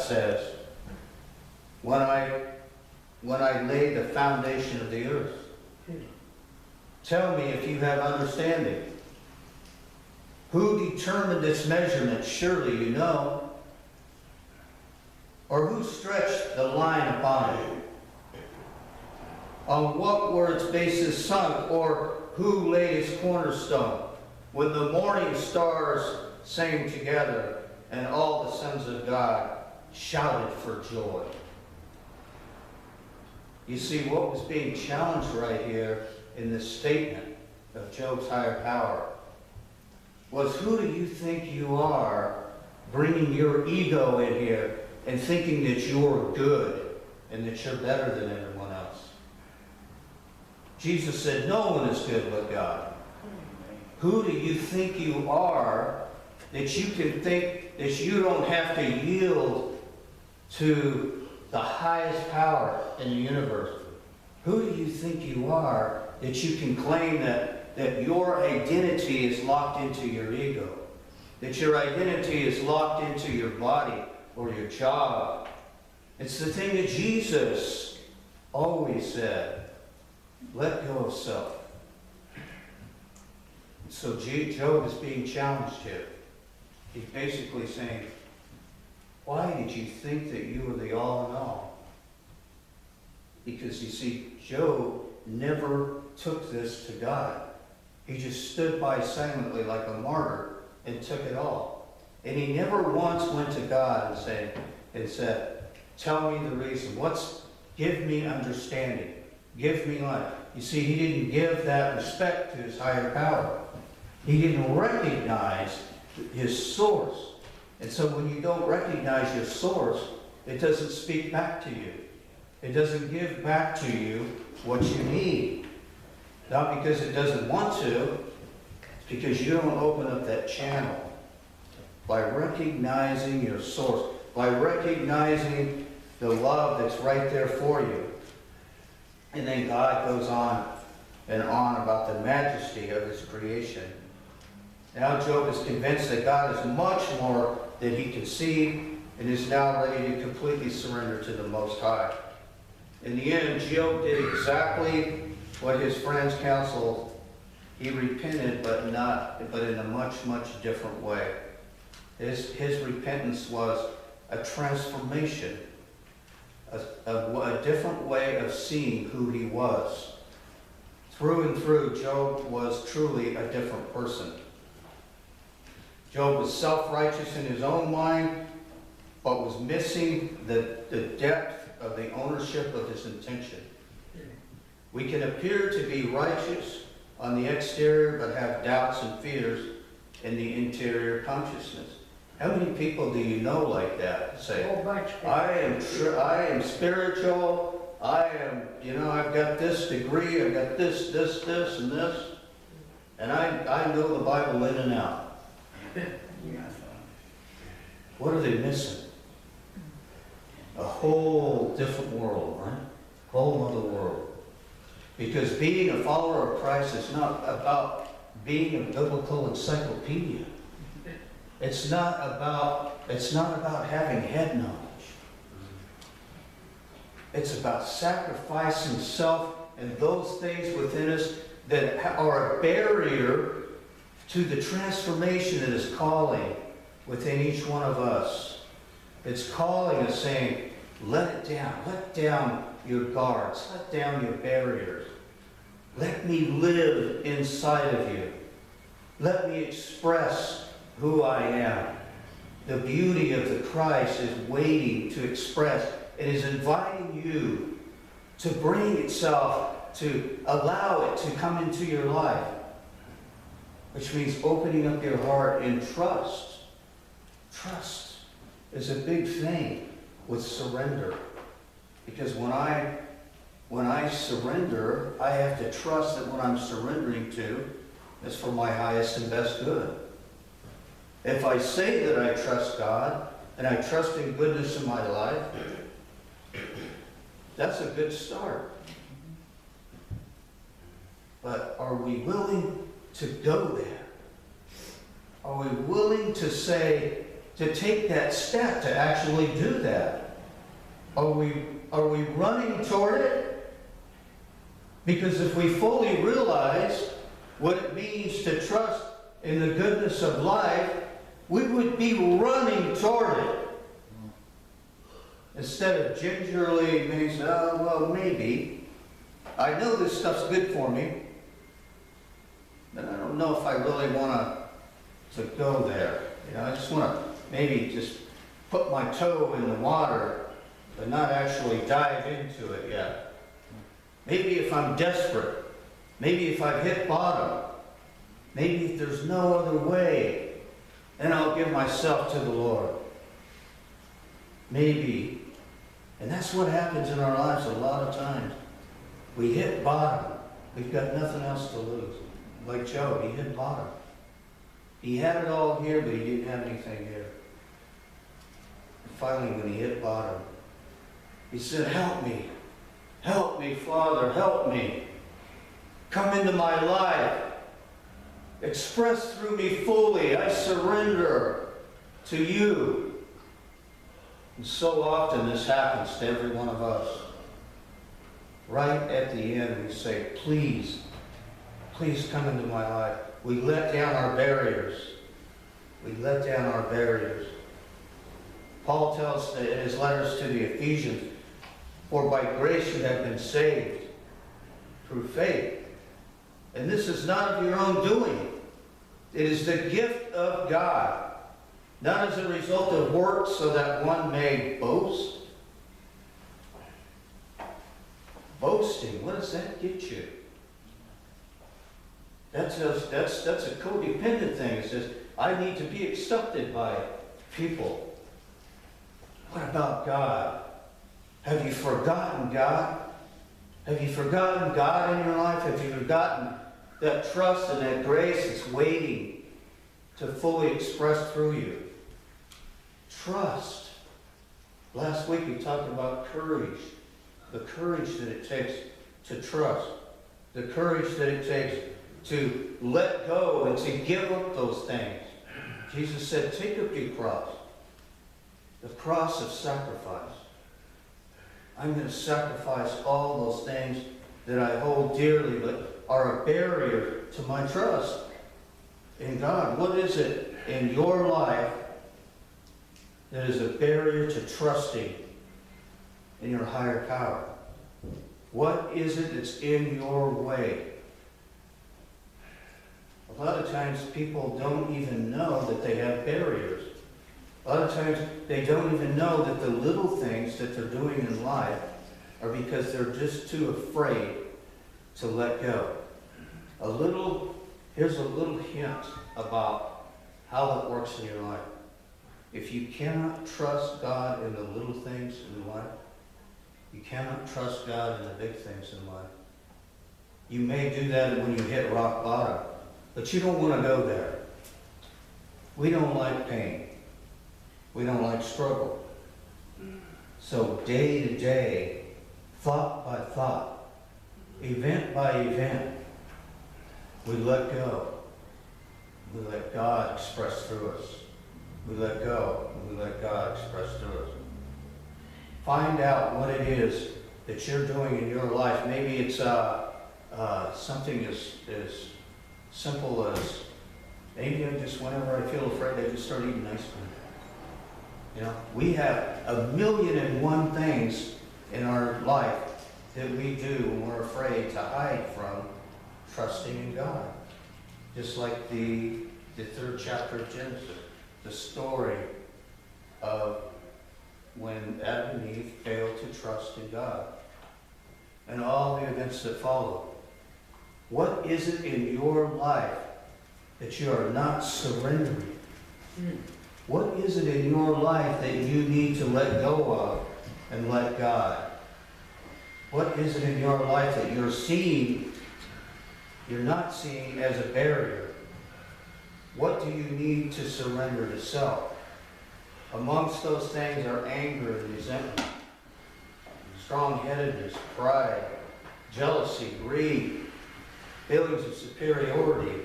says, when I laid the foundation of the earth. Tell me if you have understanding. Who determined its measurement? Surely you know. Or who stretched the line upon it? On what were its bases sunk? Or who laid its cornerstone? When the morning stars sang together, and all the sons of God shouted for joy. You see, what was being challenged right here in this statement of Job's higher power was, who do you think you are, bringing your ego in here and thinking that you're good and that you're better than everyone else? Jesus said, no one is good but God. Who do you think you are that you can think that you don't have to yield to the highest power in the universe? Who do you think you are that you can claim that your identity is locked into your ego? That your identity is locked into your body or your job? It's the thing that Jesus always said, let go of self. So Job is being challenged here. He's basically saying, why did you think that you were the all in all? Because you see, Job never took this to God. He just stood by silently like a martyr and took it all. And he never once went to God and said, tell me the reason. Give me understanding. Give me life. You see, he didn't give that respect to his higher power. He didn't recognize his source. And so when you don't recognize your source, it doesn't speak back to you. It doesn't give back to you what you need. Not because it doesn't want to, it's because you don't open up that channel. By recognizing your source, by recognizing the love that's right there for you. And then God goes on and on about the majesty of his creation. Now Job is convinced that God is much more than he can see, and is now ready to completely surrender to the Most High. In the end, Job did exactly what his friends counseled. He repented, but in a much, much different way. His repentance was a transformation, a different way of seeing who he was. Through and through, Job was truly a different person. Job was self-righteous in his own mind, but was missing the depth of the ownership of his intention. We can appear to be righteous on the exterior, but have doubts and fears in the interior consciousness. How many people do you know like that? Say, I am spiritual, I've got this degree, I've got this, and this, and I know the Bible in and out. What are they missing? A whole different world, right? Whole other world. Because being a follower of Christ is not about being a biblical encyclopedia. It's not about having head knowledge. It's about sacrificing self and those things within us that are a barrier to the transformation that is calling within each one of us. It's calling us, saying, let down your guards, let down your barriers. Let me live inside of you. Let me express who I am. The beauty of the Christ is waiting to express. It is inviting you to bring itself, to allow it to come into your life. Which means opening up your heart in trust. Trust is a big thing with surrender. Because when I surrender, I have to trust that what I'm surrendering to is for my highest and best good. If I say that I trust God, and I trust in goodness in my life, that's a good start. But are we willing to go there? Are we willing to say to take that step to actually do that? Are we running toward it? Because if we fully realize what it means to trust in the goodness of life, we would be running toward it. Instead of gingerly maybe saying, oh, well, maybe. I know this stuff's good for me, but I don't know if I really want to go there. I just want to maybe just put my toe in the water, but not actually dive into it yet. Maybe if I'm desperate, maybe if I've hit bottom, maybe if there's no other way, then I'll give myself to the Lord. Maybe. And that's what happens in our lives a lot of times. We hit bottom. We've got nothing else to lose. Like Job, he hit bottom. He had it all here, but he didn't have anything here. And finally, when he hit bottom, he said, help me. Help me, Father, help me. Come into my life. Express through me fully. I surrender to you. And so often this happens to every one of us. Right at the end, we say, please, please come into my life. We let down our barriers. We let down our barriers. Paul tells in his letters to the Ephesians, for by grace you have been saved through faith. And this is not of your own doing. It is the gift of God. Not as a result of works so that one may boast. Boasting, what does that get you? That's a codependent thing. It says, I need to be accepted by people. What about God? Have you forgotten God? Have you forgotten God in your life? Have you forgotten that trust and that grace is waiting to fully express through you? Trust. Last week we talked about courage. The courage that it takes to trust. The courage that it takes to let go and to give up those things. Jesus said, take up your cross. The cross of sacrifice. I'm going to sacrifice all those things that I hold dearly but are a barrier to my trust in God. What is it in your life that is a barrier to trusting in your higher power? What is it that's in your way? A lot of times people don't even know that they have barriers. A lot of times they don't even know that the little things that they're doing in life are because they're just too afraid to let go. Here's a little hint about how that works in your life. If you cannot trust God in the little things in life, you cannot trust God in the big things in life. You may do that when you hit rock bottom, but you don't want to go there. We don't like pain. We don't like struggle. So day to day, thought by thought, event by event, we let go. We let God express through us. We let go and we let God express through us. Find out what it is that you're doing in your life. Maybe it's something as simple as maybe whenever I feel afraid, I just start eating ice cream. We have 1,000,001 things in our life that we do when we're afraid to hide from trusting in God. Just like the 3rd chapter of Genesis, the story of when Adam and Eve failed to trust in God and all the events that follow. What is it in your life that you are not surrendering? What is it in your life that you need to let go of and let God? What is it in your life that you're not seeing as a barrier? What do you need to surrender to self? Amongst those things are anger and resentment, strong-headedness, pride, jealousy, greed, feelings of superiority,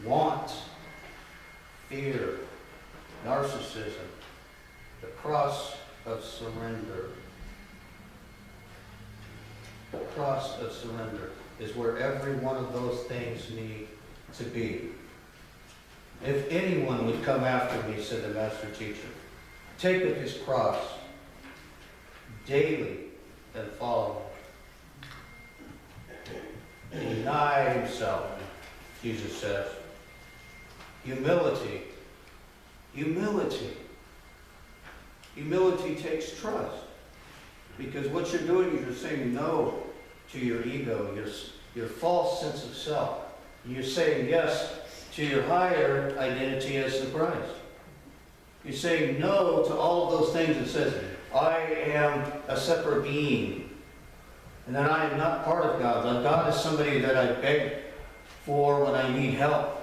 want, fear, narcissism, the cross of surrender. The cross of surrender is where every one of those things need to be. If anyone would come after me, said the Master Teacher, take up his cross daily and follow me. Deny himself, Jesus says. Humility. Humility. Humility takes trust. Because what you're doing is you're saying no to your ego, your false sense of self. You're saying yes to your higher identity as the Christ. You're saying no to all of those things that says, I am a separate being, and that I am not part of God. That God is somebody that I beg for when I need help.